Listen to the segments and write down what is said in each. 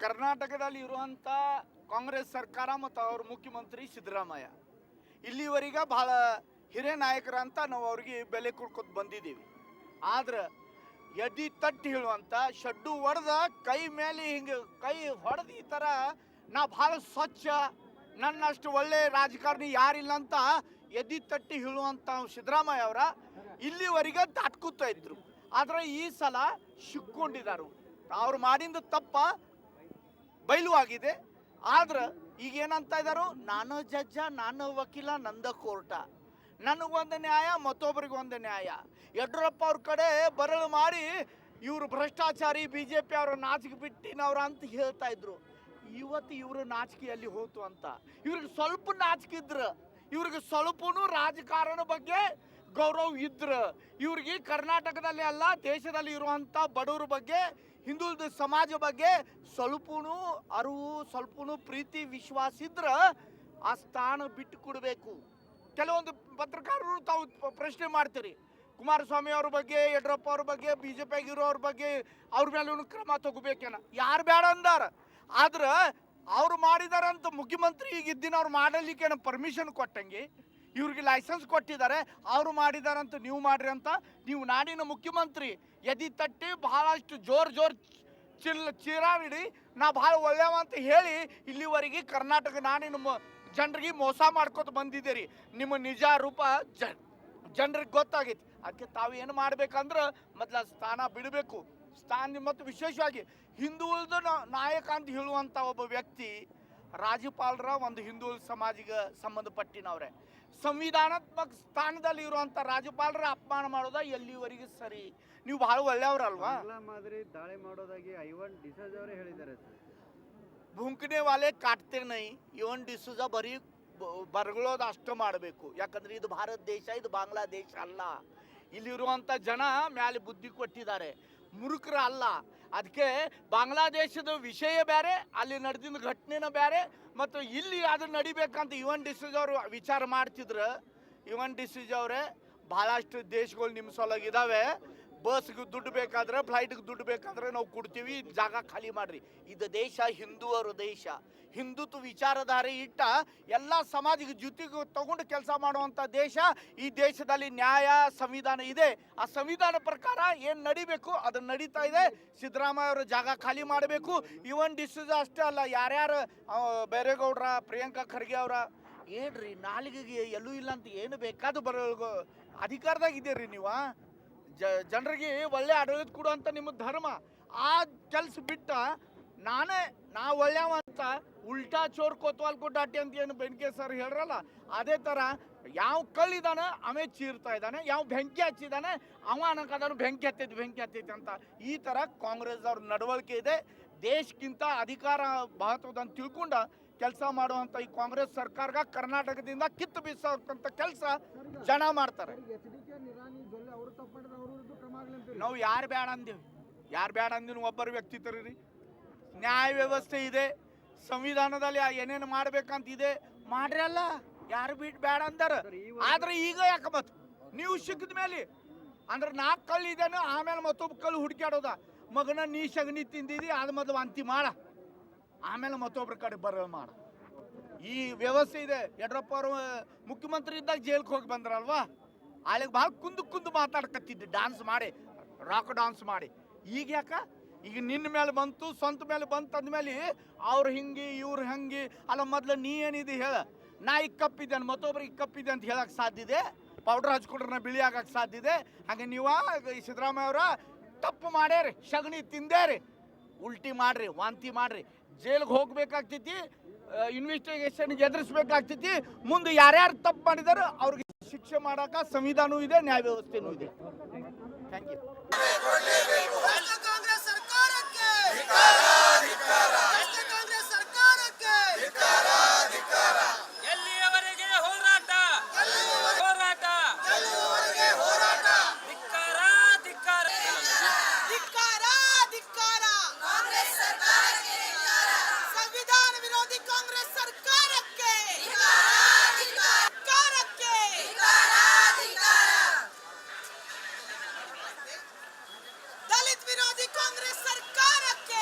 ಕರ್ನಾಟಕದಲ್ಲಿ ಇರುವಂಥ ಕಾಂಗ್ರೆಸ್ ಸರ್ಕಾರ ಮತ್ತು ಅವ್ರ ಮುಖ್ಯಮಂತ್ರಿ ಸಿದ್ದರಾಮಯ್ಯ ಇಲ್ಲಿವರೆಗೆ ಭಾಳ ಹಿರಿಯ ನಾಯಕರಂತ ನಾವು ಅವ್ರಿಗೆ ಬೆಲೆ ಕೊಡ್ಕೊತ ಬಂದಿದ್ದೀವಿ. ಆದ್ರೆ ಎದಿ ತಟ್ಟಿ ಹೇಳುವಂಥ ಶಡ್ಡು ಹೊಡೆದ ಕೈ ಮೇಲೆ ಹಿಂಗೆ ಕೈ ಹೊಡೆದು ಈ ಥರ ನಾ ಭಾಳ ಸ್ವಚ್ಛ, ನನ್ನಷ್ಟು ಒಳ್ಳೆ ರಾಜಕಾರಣಿ ಯಾರಿಲ್ಲ ಅಂತ ಎದಿ ತಟ್ಟಿ ಹೇಳುವಂಥ ಸಿದ್ದರಾಮಯ್ಯ ಅವರ ಇಲ್ಲಿವರೆಗೆ ದಾಟ್ಕೂತಾ ಇದ್ರು. ಆದರೆ ಈ ಸಲ ಸಿಕ್ಕೊಂಡಿದ್ದಾರೆ. ಅವ್ರು ಮಾಡಿದ ತಪ್ಪ ಬಯಲು ಆಗಿದೆ. ಆದ್ರೆ ಈಗ ಏನಂತ ಇದ್ದಾರೋ, ನಾನು ಜಡ್ಜ, ನಾನು ವಕೀಲ, ನಂದ ಕೋರ್ಟ, ನನಗೊಂದು ನ್ಯಾಯ ಮತ್ತೊಬ್ಬರಿಗೆ ಒಂದು ನ್ಯಾಯ. ಯಡಿಯೂರಪ್ಪ ಅವ್ರ ಕಡೆ ಬರಳು ಮಾಡಿ ಇವರು ಭ್ರಷ್ಟಾಚಾರಿ, BJP ಅವರು ನಾಚಿಕೆ ಬಿಟ್ಟಿನವ್ರ ಅಂತ ಹೇಳ್ತಾ ಇದ್ರು. ಇವತ್ತು ಇವರು ನಾಚಿಕೆಯಲ್ಲಿ ಹೋತು ಅಂತ ಇವ್ರಿಗೆ ಸ್ವಲ್ಪ ನಾಚಿಕೆ ಇದ್ರು, ಇವ್ರಿಗೆ ಸ್ವಲ್ಪನೂ ರಾಜಕಾರಣ ಬಗ್ಗೆ ಗೌರವ ಇದ್ರು. ಇವ್ರಿಗೆ ಕರ್ನಾಟಕದಲ್ಲಿ ಅಲ್ಲ ದೇಶದಲ್ಲಿ ಇರುವಂಥ ಬಡವರ ಬಗ್ಗೆ, ಹಿಂದುಳಿದ ಸಮಾಜ ಬಗ್ಗೆ ಸ್ವಲ್ಪನೂ ಅರಿವು, ಸ್ವಲ್ಪನೂ ಪ್ರೀತಿ ವಿಶ್ವಾಸ ಇದ್ರೆ ಆ ಸ್ಥಾನ ಬಿಟ್ಟು ಕೊಡಬೇಕು. ಕೆಲವೊಂದು ಪತ್ರಕಾರರು ತಾವು ಪ್ರಶ್ನೆ ಮಾಡ್ತೀರಿ, ಕುಮಾರಸ್ವಾಮಿ ಅವ್ರ ಬಗ್ಗೆ, ಯಡಿಯೂರಪ್ಪ ಅವ್ರ ಬಗ್ಗೆ, BJP ಆಗಿರೋವ್ರ ಬಗ್ಗೆ ಅವ್ರ ಮೇಲೆ ಕ್ರಮ ತಗೋಬೇಕೇನ? ಯಾರು ಬೇಡ ಅಂದಾರ. ಆದ್ರೆ ಅವ್ರು ಮಾಡಿದಾರಂತ ಮುಖ್ಯಮಂತ್ರಿ ಈಗ ಇದ್ದಿನ ಅವ್ರು ಮಾಡಲಿಕ್ಕೆ ಪರ್ಮಿಷನ್ ಕೊಟ್ಟಂಗೆ ಇವ್ರಿಗೆ ಲೈಸೆನ್ಸ್ ಕೊಟ್ಟಿದ್ದಾರೆ. ಅವರು ಮಾಡಿದಾರಂತ ನೀವು ಮಾಡ್ರಿ ಅಂತ ನೀವು ನಾಡಿನ ಮುಖ್ಯಮಂತ್ರಿ ಎದಿ ತಟ್ಟಿ ಬಹಳಷ್ಟು ಜೋರ್ ಚೀರಾಡಿ ನಾ ಭಾಳ ಒಳ್ಳೆಯವ ಅಂತ ಹೇಳಿ ಇಲ್ಲಿವರೆಗೆ ಕರ್ನಾಟಕ ನಾಡಿನ ಜನರಿಗೆ ಮೋಸ ಮಾಡ್ಕೊತ ಬಂದಿದ್ದೀರಿ. ನಿಮ್ಮ ನಿಜ ರೂಪ ಜನರಿಗೆ ಗೊತ್ತಾಗೈತಿ. ಅದಕ್ಕೆ ತಾವೇನು ಮಾಡ್ಬೇಕಂದ್ರೆ ಮೊದಲ ಸ್ಥಾನ ಬಿಡಬೇಕು. ಸ್ಥಾನ ಮತ್ತು ವಿಶೇಷವಾಗಿ ಹಿಂದುಳಿದ ನಾಯಕ ಅಂತ ಹೇಳುವಂಥ ಒಬ್ಬ ವ್ಯಕ್ತಿ ರಾಜ್ಯಪಾಲರ ಒಂದು ಹಿಂದುಳಿದ ಸಮಾಜಿಗೆ ಸಂಬಂಧಪಟ್ಟಿನವ್ರೆ. ಸಂವಿಧಾನಾತ್ಮಕ ಸ್ಥಾನದಲ್ಲಿ ಇರುವಂಥ ರಾಜ್ಯಪಾಲರ ಅಪಮಾನ ಮಾಡೋದ ಎಲ್ಲಿವರೆಗೆ ಸರಿ? ನೀವು ಬಹಳ ಒಳ್ಳೆಯವ್ರಲ್ವಾ? ಮಾದರಿ ದಾಳಿ ಮಾಡೋದಾಗಿ ಐವನ್ ಡಿಸೋಜಾ ಅವರೇ ಹೇಳಿದ್ದಾರೆ. ಭುಂಕನೆ ವಾಲೆ ಕಾಟ್ತೆ ನೈ, ಇವನ್ ಡಿಸೋಜಾ ಬರೀ ಬರಗಳೋದು ಅಷ್ಟು ಮಾಡಬೇಕು. ಯಾಕಂದ್ರೆ ಇದು ಭಾರತ ದೇಶ, ಇದು ಬಾಂಗ್ಲಾದೇಶ ಅಲ್ಲ. ಇಲ್ಲಿರುವಂಥ ಜನ ಮ್ಯಾಲೆ ಬುದ್ಧಿ ಕೊಟ್ಟಿದ್ದಾರೆ, ಮುರುಕರ ಅಲ್ಲ. ಅದಕ್ಕೆ ಬಾಂಗ್ಲಾದೇಶದ ವಿಷಯ ಬೇರೆ, ಅಲ್ಲಿ ನಡೆದಿದ್ದ ಘಟನೆನ ಬೇರೆ, ಮತ್ತು ಇಲ್ಲಿ ಅದು ನಡಿಬೇಕಂತ ಇವನ್ ಡಿಸೋಜಾ ಅವರು ವಿಚಾರ ಮಾಡ್ತಿದ್ರು. ಇವನ್ ಡಿಸೋಜಾ ಅವರೇ, ಭಾಳಷ್ಟು ದೇಶಗಳು ನಿಮ್ಮ ಸೊಲಗಿದಾವೆ. ಬಸ್ಗೆ ದುಡ್ಡು ಬೇಕಾದ್ರೆ, ಫ್ಲೈಟ್ಗೆ ದುಡ್ಡು ಬೇಕಾದ್ರೆ ನಾವು ಕೊಡ್ತೀವಿ, ಜಾಗ ಖಾಲಿ ಮಾಡ್ರಿ. ಇದು ದೇಶ ಹಿಂದುವರ ದೇಶ. ಹಿಂದುತ್ವ ವಿಚಾರಧಾರೆ ಇಟ್ಟ ಎಲ್ಲ ಸಮಾಜಿಗೆ ಜೊತೆಗೆ ತಗೊಂಡು ಕೆಲಸ ಮಾಡುವಂಥ ದೇಶ. ಈ ದೇಶದಲ್ಲಿ ನ್ಯಾಯ ಸಂವಿಧಾನ ಇದೆ. ಆ ಸಂವಿಧಾನ ಪ್ರಕಾರ ಏನು ನಡಿಬೇಕು ಅದನ್ನು ನಡೀತಾ ಇದೆ. ಸಿದ್ದರಾಮಯ್ಯ ಅವರು ಜಾಗ ಖಾಲಿ ಮಾಡಬೇಕು. ಇವನ್ ಡಿಸೋಜಾ ಅಷ್ಟೇ ಅಲ್ಲ, ಯಾರ್ಯಾರು ಬೇರೆಗೌಡ್ರ, ಪ್ರಿಯಾಂಕಾ ಖರ್ಗೆ ಅವರ ಏನ್ರಿ ನಾಲಿಗೆಗೆ ಎಲ್ಲೂ ಇಲ್ಲ ಅಂತ ಏನು ಬೇಕಾದ ಅಧಿಕಾರದಾಗಿದ್ದೀರಿ ನೀವು. ಜನರಿಗೆ ಒಳ್ಳೆ ಆಡಳಿತ ಕೊಡುವಂಥ ನಿಮ್ಮ ಧರ್ಮ. ಆ ಕೆಲಸ ಬಿಟ್ಟ ನಾ ಒಳ್ಳೆಯವ ಅಂತ ಉಲ್ಟಾ ಚೋರ್ ಕೊತ್ವಾಲ್ ಕೊಟ್ಟಾಟಿ ಅಂತ ಏನು ಬೆಂಕಿ ಸರ್ ಹೇಳ್ರಲ್ಲ, ಅದೇ ಥರ ಯಾವ ಕಳ್ಳಿದಾನ ಅವೇ ಚೀರ್ತಾ ಇದ್ದಾನೆ, ಯಾವ ಬೆಂಕಿ ಹಚ್ಚಿದಾನೆ ಅವ ಅನ್ನೋಕದನ್ನು ಬೆಂಕಿ ಹತ್ತೈತಿ ಅಂತ. ಈ ಥರ ಕಾಂಗ್ರೆಸ್ ಅವ್ರ ನಡವಳಿಕೆ ಇದೆ. ದೇಶಕ್ಕಿಂತ ಅಧಿಕಾರ ಮಹತ್ವದಂತ ತಿಳ್ಕೊಂಡ ಕೆಲಸ ಮಾಡುವಂಥ ಈ ಕಾಂಗ್ರೆಸ್ ಸರ್ಕಾರಗ ಕರ್ನಾಟಕದಿಂದ ಕಿತ್ತು ಬೀಸೋಂಥ ಕೆಲಸ ಜನ ಮಾಡ್ತಾರೆ. ನಾವು ಯಾರು ಬೇಡ ಅಂದಿವಿ ಒಬ್ಬರು ವ್ಯಕ್ತಿ ತರೀರಿ. ನ್ಯಾಯ ವ್ಯವಸ್ಥೆ ಇದೆ, ಸಂವಿಧಾನದಲ್ಲಿ ಏನೇನು ಮಾಡ್ಬೇಕಂತ ಇದೆ, ಮಾಡ್ರಿ ಅಲ್ಲ. ಯಾರು ಬಿಟ್ಟು ಬೇಡ ಅಂದಾರ. ಆದ್ರೆ ಈಗ ಯಾಕೆ ಮತ್ತು ನೀವು ಸಿಕ್ಕಿದ ಮೇಲೆ ಅಂದ್ರೆ 4 ಕಳ್ಳು ಇದೇನು, ಆಮೇಲೆ ಮತ್ತೊಬ್ಬ ಕಳ್ಳು ಹುಡುಕ್ಯಾಡೋದ. ಮಗನ ನೀ ಸಗಣಿ ತಿಂದಿದಿ, ಅದು ಮೊದಲು ವಾಂತಿ ಮಾಡ, ಆಮೇಲೆ ಮತ್ತೊಬ್ಬರ ಕಡೆ ಬರೋ ಮಾಡ. ಈ ವ್ಯವಸ್ಥೆ ಇದೆ. ಯಡಿಯೂರಪ್ಪ ಅವರು ಮುಖ್ಯಮಂತ್ರಿ ಇದ್ದಾಗ ಜೈಲ್ಗೆ ಹೋಗಿ ಬಂದ್ರಲ್ವಾ, ಅಲ್ಲಿಗೆ ಭಾಳ ಕುಂದು ಮಾತಾಡ್ಕತ್ತಿದ್ದೆ, ಡ್ಯಾನ್ಸ್ ಮಾಡಿ, ರಾಕ್ ಡ್ಯಾನ್ಸ್ ಮಾಡಿ. ಈಗ ಯಾಕೆ ಈಗ ನಿನ್ನ ಮೇಲೆ ಬಂತು, ಸ್ವಂತ ಮೇಲೆ ಬಂತು ಅಂದಮೇಲೆ ಅವ್ರು ಹಿಂಗೆ ಇವ್ರು ಹಂಗೆ ಅಲ್ಲ. ಮೊದಲು ನೀ ಏನಿದೆ ಹೇಳ, ನಾ ಈಗ ಕಪ್ಪಿದ್ದೇನೆ ಮತ್ತೊಬ್ರಿಗೆ ಕಪ್ಪಿದೆ ಅಂತ ಹೇಳಕ್ಕೆ ಸಾಧ್ಯ ಇದೆ? ಪೌಡ್ರ್ ಹಚ್ಕೊಂಡ್ರೆ ನಾ ಬಿಳಿ ಆಗಕ್ಕೆ ಸಾಧ್ಯ ಇದೆ? ಹಾಗೆ ನೀವು ಸಿದ್ದರಾಮಯ್ಯ ಅವರ ತಪ್ಪು ಮಾಡ್ಯಾರಿ, ಸಗಣಿ ತಿಂದೇರಿ, ಉಲ್ಟಿ ಮಾಡ್ರಿ, ವಾಂತಿ ಮಾಡ್ರಿ, ಜೈಲಿಗೆ ಹೋಗ್ಬೇಕಾಗ್ತೈತಿ, ಇನ್ವೆಸ್ಟಿಗೇಷನ್ಗೆ ಎದುರಿಸ್ಬೇಕಾಗ್ತೈತಿ. ಮುಂದೆ ಯಾರ್ಯಾರು ತಪ್ಪು ಮಾಡಿದಾರೋ ಅವ್ರಿಗೆ ಶಿಕ್ಷೆ ಮಾಡೋಕೆ ಸಂವಿಧಾನವೂ ಇದೆ, ನ್ಯಾಯ ವ್ಯವಸ್ಥೆನೂ ಇದೆ. Thank you. ದಲಿತ ವಿರೋಧಿ ಕಾಂಗ್ರೆಸ್ ಸರ್ಕಾರಕ್ಕೆ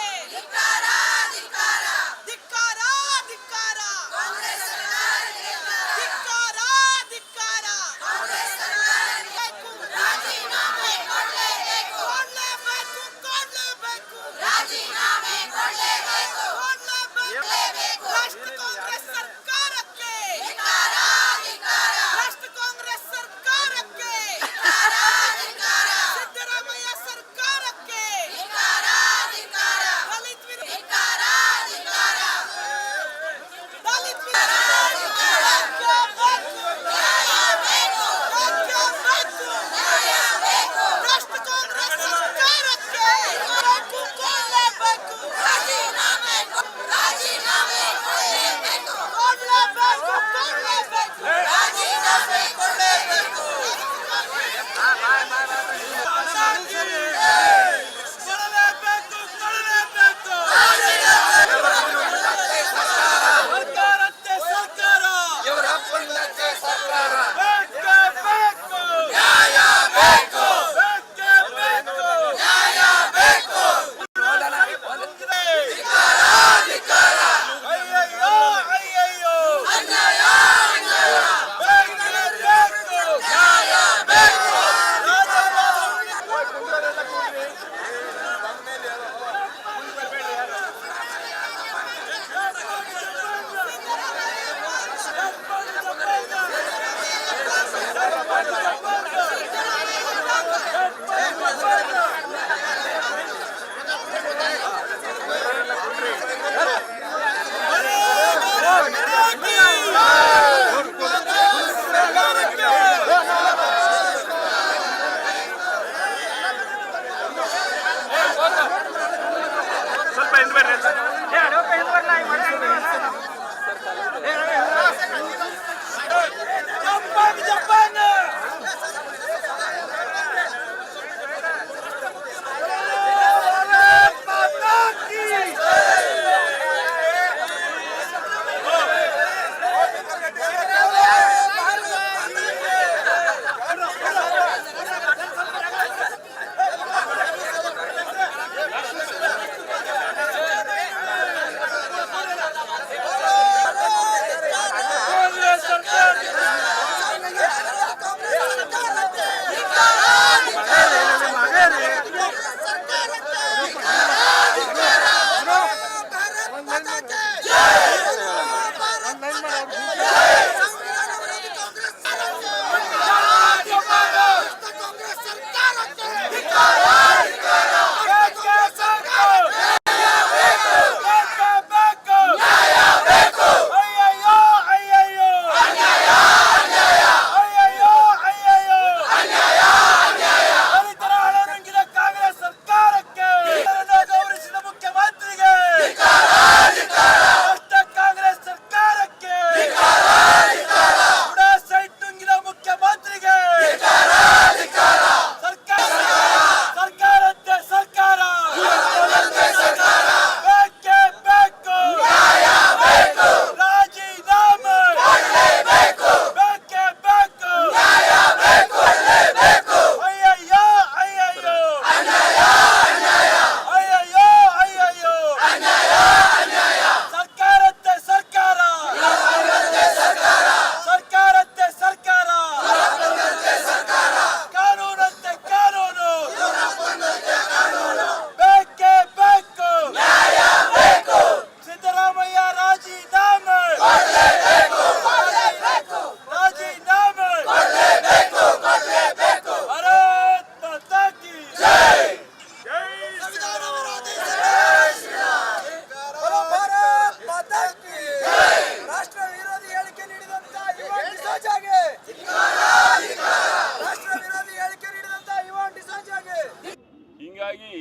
ಹೀಗಾಗಿ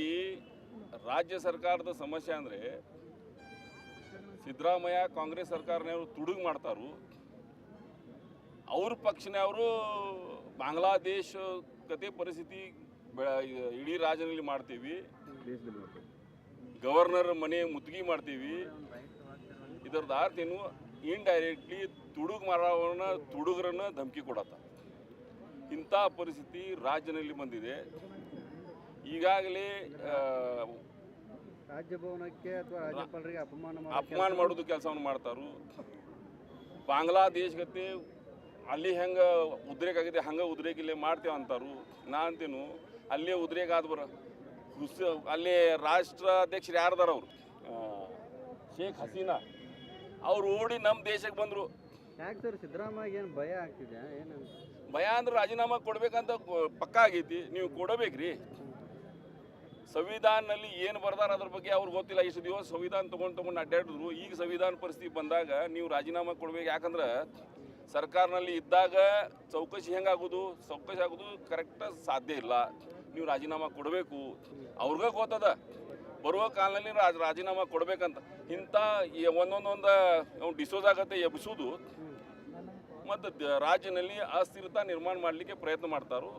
ರಾಜ್ಯ ಸರ್ಕಾರದ ಸಮಸ್ಯೆ ಅಂದರೆ ಸಿದ್ದರಾಮಯ್ಯ ಕಾಂಗ್ರೆಸ್ ಸರ್ಕಾರನವರು ತುಡುಗು ಮಾಡ್ತಾರು. ಅವ್ರ ಪಕ್ಷನವರು ಬಾಂಗ್ಲಾದೇಶ ಕತೆ ಪರಿಸ್ಥಿತಿ ಇಡೀ ರಾಜ್ಯದಲ್ಲಿ ಮಾಡ್ತೀವಿ, ಗವರ್ನರ್ ಮನೆ ಮುತ್ತಿಗೆ ಮಾಡ್ತೀವಿ. ಇದರದ ಅರ್ಥ ಏನು? ಇಂಡೈರೆಕ್ಟ್ಲಿ ತುಡುಗು ಮಾಡೋರನ್ನ ತುಡುಗರನ್ನ ಧಮಕಿ ಕೊಡತ್ತ. ಇಂಥ ಪರಿಸ್ಥಿತಿ ರಾಜ್ಯದಲ್ಲಿ ಬಂದಿದೆ. ಈಗಾಗಲೇ ರಾಜಭವನಕ್ಕೆ ಅಥವಾ ರಾಜ್ಯಪಾಲರಿಗೆ ಅಪಮಾನ ಮಾಡೋದು ಕೆಲಸವನ್ನು ಮಾಡ್ತಾರು. ಬಾಂಗ್ಲಾದೇಶ ಗತೆ ಅಲ್ಲಿ ಹೆಂಗೆ ಉದ್ರೇಕ ಆಗಿದೆ ಹಂಗೆ ಉದ್ರೇಕ ಇಲ್ಲೇ ಮಾಡ್ತೇವೆ ಅಂತಾರು. ನಾ ಅಂತೇನು ಅಲ್ಲೇ ಉದ್ರೇಕ ಆದ ಅಲ್ಲೇ ರಾಷ್ಟ್ರಾಧ್ಯಕ್ಷರು ಯಾರ್ದಾರ ಅವರು ಶೇಖ್ ಹಸೀನಾ ಅವ್ರು ಓಡಿ ನಮ್ಮ ದೇಶಕ್ಕೆ ಬಂದರು. ಯಾಕೆ ಸರ್ ಸಿದ್ದರಾಮಯ್ಯ ಏನು ಭಯ ಆಗ್ತಿದೆ? ಏನು ಭಯ ಅಂದ್ರೆ ರಾಜೀನಾಮಾ ಕೊಡ್ಬೇಕಂತ ಪಕ್ಕಾ ಆಗೈತಿ. ನೀವು ಕೊಡಬೇಕ್ರಿ. ಸಂವಿಧಾನದಲ್ಲಿ ಏನು ಬರ್ದಾರ ಅದ್ರ ಬಗ್ಗೆ ಅವ್ರಿಗೆ ಗೊತ್ತಿಲ್ಲ. ಇಷ್ಟು ದಿವಸ ಸಂವಿಧಾನ ತೊಗೊಂಡು ಅಡ್ಡಾಡಿದ್ರು. ಈಗ ಸಂವಿಧಾನ ಪರಿಸ್ಥಿತಿ ಬಂದಾಗ ನೀವು ರಾಜೀನಾಮಾ ಕೊಡ್ಬೇಕು. ಯಾಕಂದ್ರೆ ಸರ್ಕಾರನಲ್ಲಿ ಇದ್ದಾಗ ಚೌಕಸಿ ಹೆಂಗಾಗೋದು ಕರೆಕ್ಟ್ ಸಾಧ್ಯ ಇಲ್ಲ. ನೀವು ರಾಜೀನಾಮಾ ಕೊಡಬೇಕು. ಅವ್ರಿಗೆ ಗೊತ್ತದ ಬರುವ ಕಾಲದಲ್ಲಿ ರಾಜೀನಾಮಾ ಕೊಡ್ಬೇಕಂತ. ಇಂಥ ಒಂದೊಂದು ಡಿಸೋಸ್ ಆಗತ್ತೆ ಎಬ್ಬಿಸೋದು ಮತ್ತು ರಾಜ್ಯದಲ್ಲಿ ಅಸ್ಥಿರತಾ ನಿರ್ಮಾಣ ಮಾಡಲಿಕ್ಕೆ ಪ್ರಯತ್ನ ಮಾಡ್ತಾರೋ.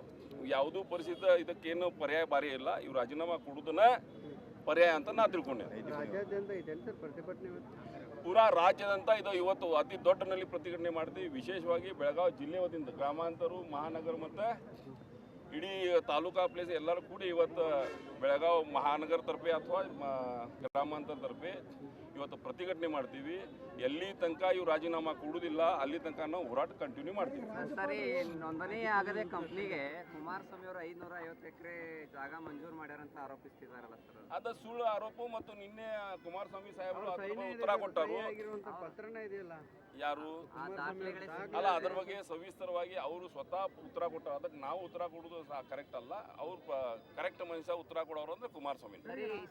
ಯಾವುದೂ ಪರಿಸ್ಥಿತಿ ಇದಕ್ಕೇನು ಪರ್ಯಾಯ ಬಾರಿ ಇಲ್ಲ. ಇವ್ರು ರಾಜೀನಾಮಾ ಕೊಡೋದನ್ನ ಪರ್ಯಾಯ ಅಂತ ನಾ ತಿಳ್ಕೊಂಡೆ. ಪೂರಾ ರಾಜ್ಯದಂತ ಇದು ಇವತ್ತು ಅತಿ ದೊಡ್ಡನಲ್ಲಿ ಪ್ರತಿಭಟನೆ ಮಾಡ್ತೀವಿ. ವಿಶೇಷವಾಗಿ ಬೆಳಗಾವಿ ಜಿಲ್ಲೆ ವತಿಯಿಂದ ಗ್ರಾಮಾಂತರ, ಮಹಾನಗರ ಮತ್ತು ಇಡೀ ತಾಲೂಕಾ ಪ್ಲೇಸ್ ಎಲ್ಲರೂ ಕೂಡಿ ಇವತ್ತು ಬೆಳಗಾವಿ ಮಹಾನಗರ ತರಫೆ ಅಥವಾ ಗ್ರಾಮಾಂತರ ತರಫೆ ಇವತ್ತು ಪ್ರತಿಭಟನೆ ಮಾಡ್ತೀವಿ. ಎಲ್ಲಿ ತನಕ ಇವು ರಾಜೀನಾಮಾ ಕೊಡುವುದಿಲ್ಲ ಅಲ್ಲಿ ತನಕ ನಾವು ಹೋರಾಟ ಕಂಟಿನ್ಯೂ ಮಾಡ್ತೀವಿ. ಸರಿ, ನೋಂದಣಿ ಆಗದೆ ಕಂಪ್ನಿಗೆ ಕುಮಾರಸ್ವಾಮಿ ಅವರು 550 ಎಕರೆ ಜಾಗ ಮಂಜೂರು ಮಾಡ್ಯಾರಂತ ಆರೋಪಿಸ್ತಿದಾರಲ್ಲ ಸರ್, ಅದ ಸುಳ್ಳು ಆರೋಪ. ಮತ್ತು ನಿನ್ನೆ ಕುಮಾರಸ್ವಾಮಿ ಸಾಹೇಬರು ಉತ್ತರ ಕೊಟ್ಟರು. ಪತ್ರನೇ ಇದೆಯಲ್ಲ ಯಾರು ಅಲ್ಲ, ಅದ್ರ ಬಗ್ಗೆ ಸವಿಸ್ತರವಾಗಿ ಅವರು ಸ್ವತಃ ಉತ್ತರ ಕೊಟ್ಟರು. ಅದಕ್ಕೆ ನಾವು ಉತ್ತರ ಕೊಡೋದು ಕರೆಕ್ಟ್ ಅಲ್ಲ. ಅವ್ರು ಕರೆಕ್ಟ್ ಮನುಷ್ಯ ಉತ್ತರ ಕೊಡೋರು ಅಂದ್ರೆ ಕುಮಾರಸ್ವಾಮಿ.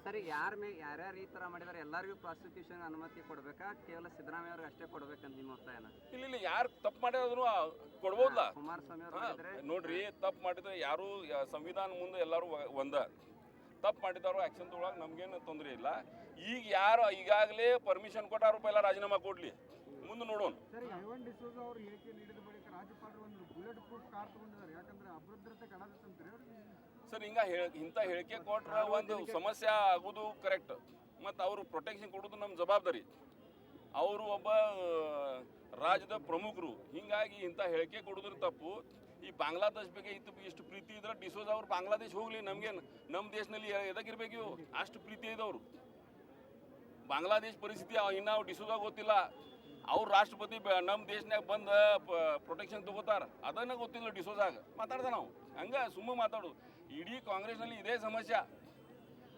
ಸರಿ ಯಾರ್ಯಾರು ಈ ತರ ಮಾಡಿದಾರೆ ಎಲ್ಲರಿಗೂ ಪ್ರಾಸಿಕ್ಯೂಷನ್ ಅನುಮತಿ ಕೊಡ್ಬೇಕಾ, ಕೇವಲ ಸಿದ್ದರಾಮಯ್ಯ ಅವ್ರಿಗೆ ಅಷ್ಟೇ ಕೊಡ್ಬೇಕಂತ ನಿಮ್ಮ ಒತ್ತಾಯನ? ಇಲ್ಲ, ಯಾರು ತಪ್ಪು ಮಾಡಿದ್ರು ಕೊಡ್ಬೋದಲ್ಲ. ಕುಮಾರಸ್ವಾಮಿ ಅವರು ನೋಡ್ರಿ, ತಪ್ಪು ಮಾಡಿದ್ರೆ ಯಾರು ಸಂವಿಧಾನ ಮುಂದೆ ಎಲ್ಲರೂ ಒಂದ. ತಪ್ಪು ಮಾಡಿದವರು ಆಕ್ಷನ್ ತಗೊಳಕ್ ನಮ್ಗೇನು ತೊಂದರೆ ಇಲ್ಲ. ಈಗ ಯಾರು ಈಗಾಗಲೇ ಪರ್ಮಿಷನ್ ಕೊಟ್ಟಾರು ಎಲ್ಲ ರಾಜೀನಾಮಾ ಕೊಡ್ಲಿ, ಮುಂದೆ ನೋಡೋಣ. ಸರಿ, ಐವನ್ ಡಿಸೋಜ ಅವರು ಹೇಳಿಕೆ ನೀಡಿದ ಬಳಿಕ ರಾಜ್ಯಪಾಲರು ಒಂದು ಬುಲೆಟ್ ಪ್ರೂಫ್ ಕಾರ್ ತಗೊಂಡಿದ್ದಾರೆ. ಯಾಕಂದ್ರೆ ಅಭದ್ರತೆ ಕಾಣದಂತಾರೆ ಸರ್. ಇಂಥ ಹೇಳಿಕೆ ಕೊಟ್ರೆ ಒಂದು ಸಮಸ್ಯೆ ಆಗೋದು ಕರೆಕ್ಟ್. ಮತ್ತು ಅವರು ಪ್ರೊಟೆಕ್ಷನ್ ಕೊಡೋದು ನಮ್ಮ ಜವಾಬ್ದಾರಿ. ಅವರು ಒಬ್ಬ ರಾಜ್ಯದ ಪ್ರಮುಖರು. ಹೀಗಾಗಿ ಇಂಥ ಹೇಳಿಕೆ ಕೊಡೋದ್ರ ತಪ್ಪು. ಈ ಬಾಂಗ್ಲಾದೇಶ ಬಗ್ಗೆ ಇಷ್ಟು ಪ್ರೀತಿ ಇದ್ರೆ ಡಿಸೋಜ ಅವ್ರು ಬಾಂಗ್ಲಾದೇಶ ಹೋಗ್ಲಿ, ನಮ್ಗೇನು ನಮ್ಮ ದೇಶದಲ್ಲಿ ಎದಕ್ಕಿರ್ಬೇಕು? ಅಷ್ಟು ಪ್ರೀತಿ ಇದ್ದವರು. ಬಾಂಗ್ಲಾದೇಶ ಪರಿಸ್ಥಿತಿ ಇನ್ನು ಡಿಸೋಜ ಗೊತ್ತಿಲ್ಲ. ಅವ್ರು ರಾಷ್ಟ್ರಪತಿ ನಮ್ಮ ದೇಶನಾಗ ಬಂದು ಪ್ರೊಟೆಕ್ಷನ್ ತಗೋತಾರ, ಅದನ್ನ ಗೊತ್ತಿಲ್ಲ ಡಿಸೋಜಾಗ. ಮಾತಾಡ್ದ ನಾವು ಹಂಗೆ ಸುಮ್ಮ ಮಾತಾಡೋದು. ಇಡೀ ಕಾಂಗ್ರೆಸ್ನಲ್ಲಿ ಇದೇ ಸಮಸ್ಯೆ.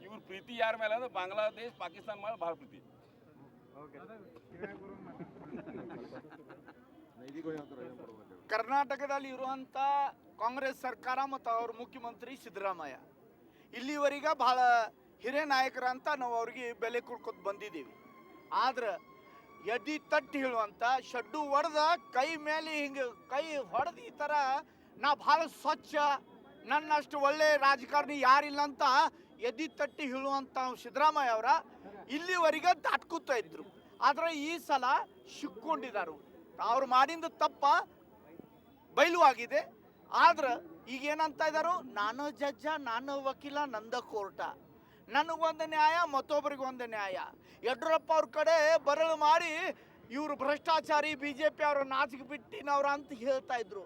ಇವ್ರ ಪ್ರೀತಿ ಯಾರ ಮೇಲೆ ಅಂದ್ರೆ ಬಾಂಗ್ಲಾದೇಶ ಪಾಕಿಸ್ತಾನ ಮೇಲೆ ಭಾಳ ಪ್ರೀತಿ. ಕರ್ನಾಟಕದಲ್ಲಿ ಇರುವಂಥ ಕಾಂಗ್ರೆಸ್ ಸರ್ಕಾರ ಮತ್ತು ಅವ್ರ ಮುಖ್ಯಮಂತ್ರಿ ಸಿದ್ದರಾಮಯ್ಯ ಇಲ್ಲಿವರೆಗೆ ಭಾಳ ಹಿರಿಯ ನಾಯಕರಂತ ನಾವು ಅವ್ರಿಗೆ ಬೆಲೆ ಕೊಡ್ಕೊತ ಬಂದಿದ್ದೀವಿ. ಆದ್ರೆ ಎದಿ ತಟ್ಟಿ ಹೇಳುವಂಥ ಶಡ್ಡು ಹೊಡೆದ ಕೈ ಮೇಲೆ ಹಿಂಗೆ ಕೈ ಹೊಡೆದು ಈ ಥರ ನಾ ಭಾಳ ಸ್ವಚ್ಛ, ನನ್ನಷ್ಟು ಒಳ್ಳೆ ರಾಜಕಾರಣಿ ಯಾರಿಲ್ಲ ಅಂತ ಎದಿ ತಟ್ಟಿ ಹೇಳುವಂಥ ಸಿದ್ದರಾಮಯ್ಯ ಅವರ ಇಲ್ಲಿವರೆಗೆ ದಾಟ್ಕೂತಾ ಇದ್ರು. ಆದರೆ ಈ ಸಲ ಸಿಕ್ಕೊಂಡಿದ್ದಾರೆ. ಅವ್ರು ಮಾಡಿದ ತಪ್ಪ ಬಯಲು ಆಗಿದೆ. ಆದ್ರೆ ಈಗ ಏನಂತ ಇದ್ದಾರು, ನಾನು ಜಡ್ಜ, ನಾನು ವಕೀಲ, ನಂದ ಕೋರ್ಟ, ನನಗೊಂದು ನ್ಯಾಯ ಮತ್ತೊಬ್ಬರಿಗೆ ಒಂದು ನ್ಯಾಯ. ಯಡಿಯೂರಪ್ಪ ಅವ್ರ ಕಡೆ ಬರಳು ಮಾಡಿ ಇವರು ಭ್ರಷ್ಟಾಚಾರಿ BJP ಅವರು ನಾಚಿಕೆ ಬಿಟ್ಟಿನವ್ರ ಅಂತ ಹೇಳ್ತಾ ಇದ್ರು.